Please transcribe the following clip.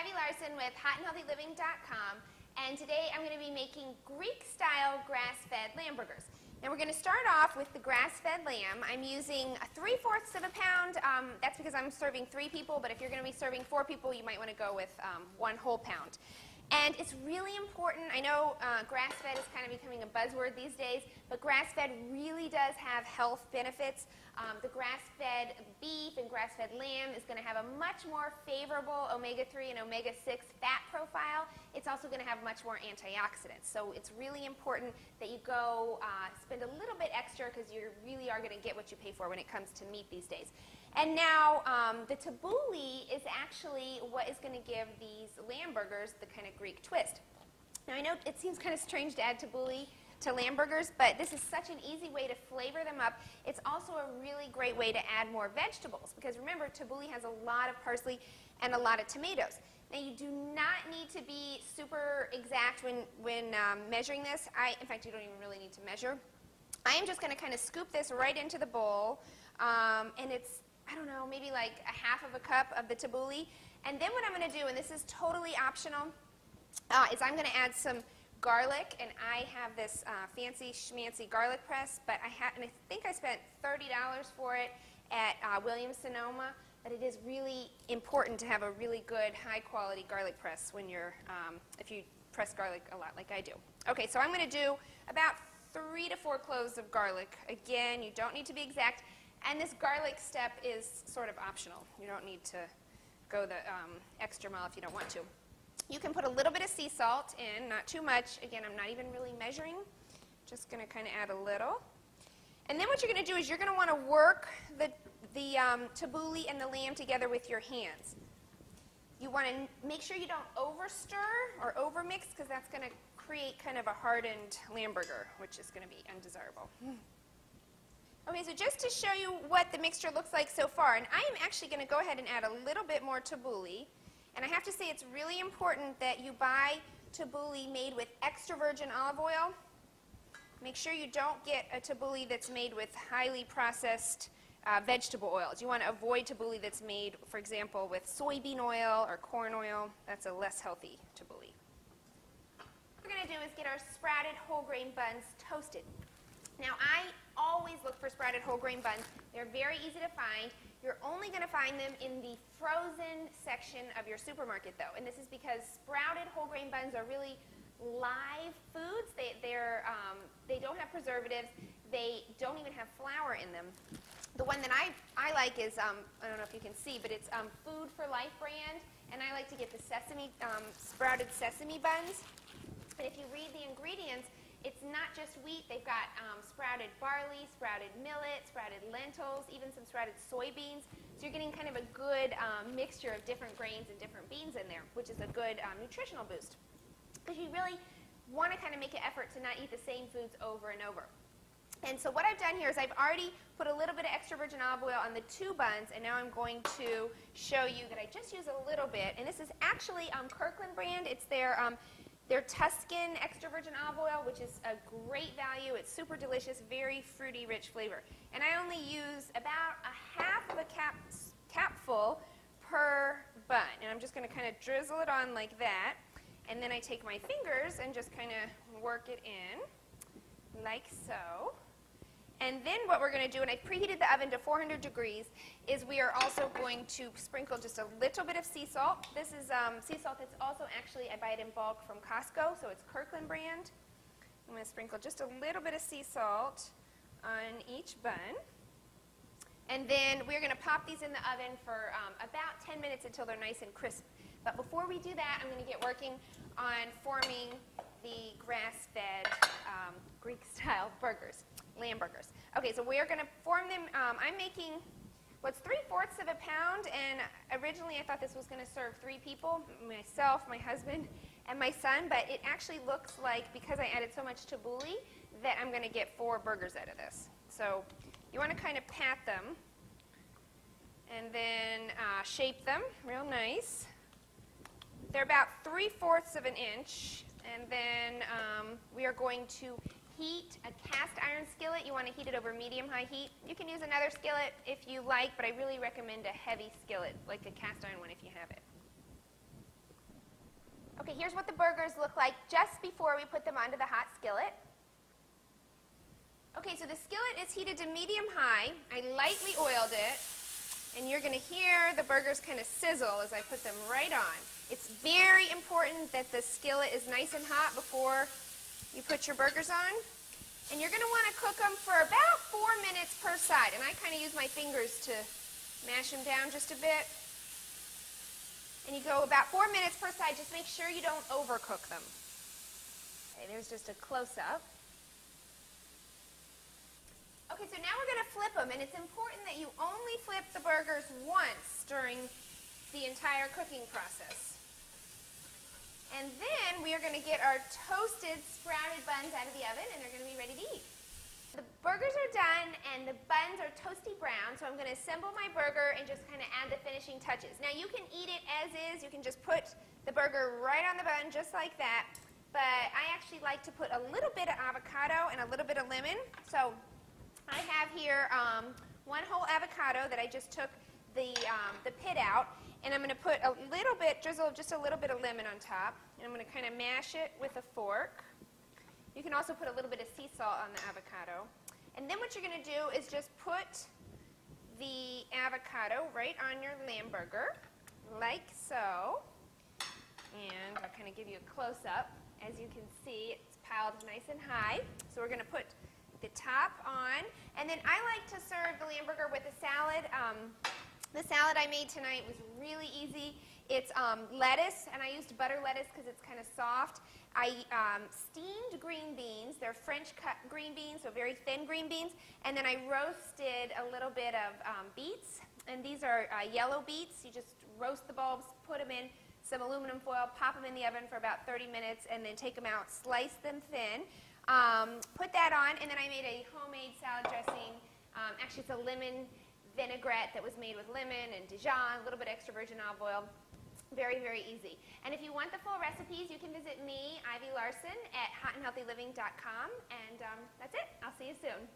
Ivy Larson with hotandhealthyliving.com, and today I'm going to be making Greek-style grass-fed lamb burgers. Now we're going to start off with the grass-fed lamb. I'm using 3/4 of a pound. That's because I'm serving 3 people, but if you're going to be serving 4 people, you might want to go with 1 whole pound. And it's really important. I know grass-fed is kind of becoming a buzzword these days, but grass-fed really does have health benefits. The grass-fed beef and grass-fed lamb is going to have a much more favorable omega-3 and omega-6 fat profile. It's also going to have much more antioxidants. So it's really important that you go spend a little bit extra because you really are going to get what you pay for when it comes to meat these days. And now the tabbouleh is actually what is going to give these lamb burgers the kind of Greek twist. Now I know it seems kind of strange to add tabbouleh to lamb burgers, but this is such an easy way to flavor them up. It's also a really great way to add more vegetables because remember, tabbouleh has a lot of parsley and a lot of tomatoes. Now you do not need to be super exact when measuring this. In fact, you don't even really need to measure. I am just going to kind of scoop this right into the bowl, and it's, I don't know, maybe like a half of a cup of the tabbouleh. And then what I'm going to do, and this is totally optional, is I'm going to add some garlic, and I have this fancy schmancy garlic press, but and I think I spent $30 for it at Williams-Sonoma, but it is really important to have a really good high-quality garlic press when you're, if you press garlic a lot like I do. Okay, so I'm going to do about 3 to 4 cloves of garlic. Again, you don't need to be exact, and this garlic step is sort of optional. You don't need to go the extra mile if you don't want to. You can put a little bit of sea salt in, not too much. Again, I'm not even really measuring. Just going to kind of add a little. And then what you're going to do is you're going to want to work the tabbouleh and the lamb together with your hands. You want to make sure you don't overstir or overmix because that's going to create kind of a hardened lamb burger, which is going to be undesirable. Okay, so just to show you what the mixture looks like so far, and I am actually going to go ahead and add a little bit more tabbouleh. And I have to say it's really important that you buy tabbouleh made with extra virgin olive oil. Make sure you don't get a tabbouleh that's made with highly processed vegetable oils. You want to avoid tabbouleh that's made, for example, with soybean oil or corn oil. That's a less healthy tabbouleh. What we're going to do is get our sprouted whole grain buns toasted. Now I always look for sprouted whole grain buns. They're very easy to find. You're only going to find them in the frozen section of your supermarket, though. And this is because sprouted whole grain buns are really live foods. They don't have preservatives. They don't even have flour in them. The one that I like is, I don't know if you can see, but it's Food for Life brand. And I like to get the sprouted sesame buns. And if you read the ingredients, it's not just wheat. They've got sprouted barley, sprouted millet, sprouted lentils, even some sprouted soybeans. So you're getting kind of a good mixture of different grains and different beans in there, which is a good nutritional boost. Because you really want to kind of make an effort to not eat the same foods over and over. And so what I've done here is I've already put a little bit of extra virgin olive oil on the 2 buns, and now I'm going to show you that I just use a little bit. And this is actually Kirkland brand. It's their Tuscan extra virgin olive oil, which is a great value. It's super delicious, very fruity, rich flavor. And I only use about a half of a capful per bun. And I'm just going to kind of drizzle it on like that. And then I take my fingers and just kind of work it in like so. And then what we're going to do, and I preheated the oven to 400 degrees, is we are also going to sprinkle just a little bit of sea salt. This is sea salt that's also actually, I buy it in bulk from Costco, so it's Kirkland brand. I'm going to sprinkle just a little bit of sea salt on each bun. And then we're going to pop these in the oven for about 10 minutes until they're nice and crisp. But before we do that, I'm going to get working on forming the grass-fed Greek-style burgers. Lamb burgers. Okay, so we're going to form them. I'm making what's 3/4 of a pound, and originally I thought this was going to serve 3 people, myself, my husband, and my son, but it actually looks like, because I added so much tabbouleh, that I'm going to get 4 burgers out of this. So you want to kind of pat them and then shape them real nice. They're about 3/4 of an inch, and then we are going to heat a cast iron skillet. You want to heat it over medium-high heat. You can use another skillet if you like, but I really recommend a heavy skillet, like a cast iron one if you have it. Okay, here's what the burgers look like just before we put them onto the hot skillet. Okay, so the skillet is heated to medium-high. I lightly oiled it, and you're going to hear the burgers kind of sizzle as I put them right on. It's very important that the skillet is nice and hot before you put your burgers on. And you're going to want to cook them for about 4 minutes per side. And I kind of use my fingers to mash them down just a bit. And you go about 4 minutes per side. Just make sure you don't overcook them. Okay, there's just a close-up. Okay, so now we're going to flip them, and it's important that you only flip the burgers once during the entire cooking process. And then we are going to get our toasted sprouted buns out of the oven, and they're going to be ready to eat. The burgers are done, and the buns are toasty brown, so I'm going to assemble my burger and just kind of add the finishing touches. Now, you can eat it as is. You can just put the burger right on the bun, just like that. But I actually like to put a little bit of avocado and a little bit of lemon. So I have here 1 whole avocado that I just took the pit out, and I'm going to put a little bit, drizzle just a little bit of lemon on top, and I'm going to kind of mash it with a fork. You can also put a little bit of sea salt on the avocado. And then what you're going to do is just put the avocado right on your lamb burger, like so. And I'll kind of give you a close-up. As you can see, it's piled nice and high. So we're going to put the top on. And then I like to serve the lamb burger with a salad. The salad I made tonight was really easy. It's lettuce, and I used butter lettuce because it's kind of soft. I steamed green beans. They're French cut green beans, so very thin green beans. And then I roasted a little bit of beets. And these are yellow beets. You just roast the bulbs, put them in some aluminum foil, pop them in the oven for about 30 minutes, and then take them out, slice them thin. Put that on, and then I made a homemade salad dressing. Actually, it's a lemon vinaigrette that was made with lemon and Dijon, a little bit extra virgin olive oil. Very, very easy. And if you want the full recipes, you can visit me, Ivy Larson, at hotandhealthyliving.com. And that's it. I'll see you soon.